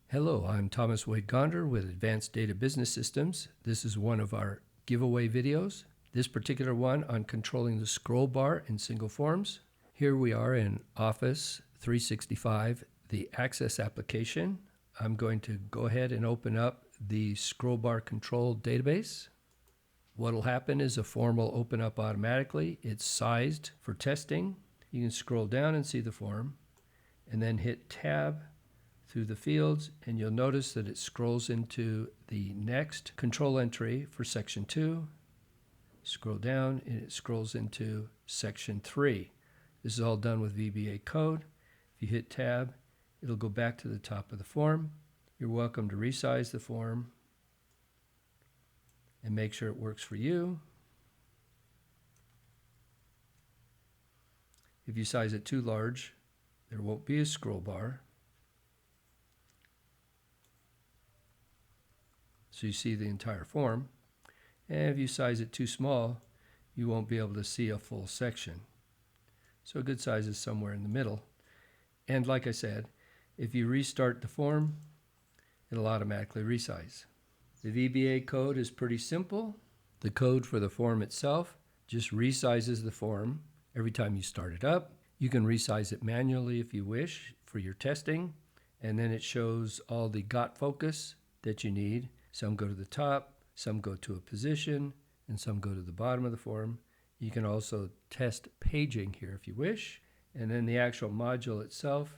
Hello, I'm Thomas Wade Gonder with Advanced Data Business Systems. This is one of our giveaway videos. This particular one on controlling the scroll bar in single forms. Here we are in Office 365, the Access application. I'm going to go ahead and open up the scroll bar control database. What will happen is a form will open up automatically. It's sized for testing. You can scroll down and see the form and then hit Tab through the fields, and you'll notice that it scrolls into the next control entry for section 2. Scroll down and it scrolls into section 3. This is all done with VBA code. If you hit Tab, it'll go back to the top of the form. You're welcome to resize the form and make sure it works for you. If you size it too large, there won't be a scroll bar. So you see the entire form. And if you size it too small, you won't be able to see a full section. So a good size is somewhere in the middle. And like I said, if you restart the form, it'll automatically resize. The VBA code is pretty simple. The code for the form itself just resizes the form every time you start it up. You can resize it manually if you wish for your testing. And then it shows all the got focus that you need. Some go to the top, some go to a position, and some go to the bottom of the form. You can also test paging here if you wish. And then the actual module itself,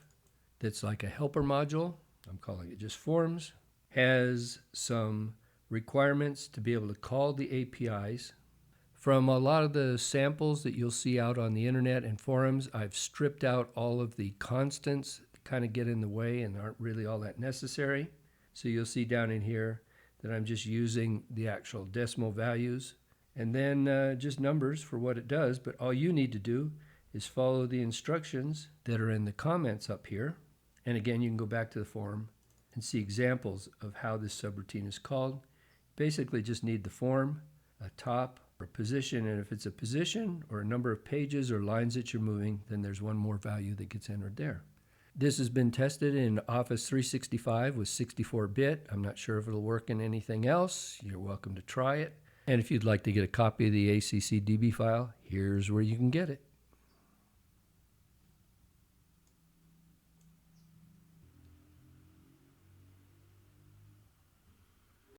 that's like a helper module, I'm calling it just forms, has some requirements to be able to call the APIs. From a lot of the samples that you'll see out on the internet and forums, I've stripped out all of the constants that kind of get in the way and aren't really all that necessary. So you'll see down in here that I'm just using the actual decimal values and then just numbers for what it does. But all you need to do is follow the instructions that are in the comments up here. And again, you can go back to the form and see examples of how this subroutine is called. Basically just need the form, a top, or a position, and if it's a position or a number of pages or lines that you're moving, then there's one more value that gets entered there. This has been tested in Office 365 with 64-bit. I'm not sure if it'll work in anything else. You're welcome to try it. And if you'd like to get a copy of the accdb file, here's where you can get it.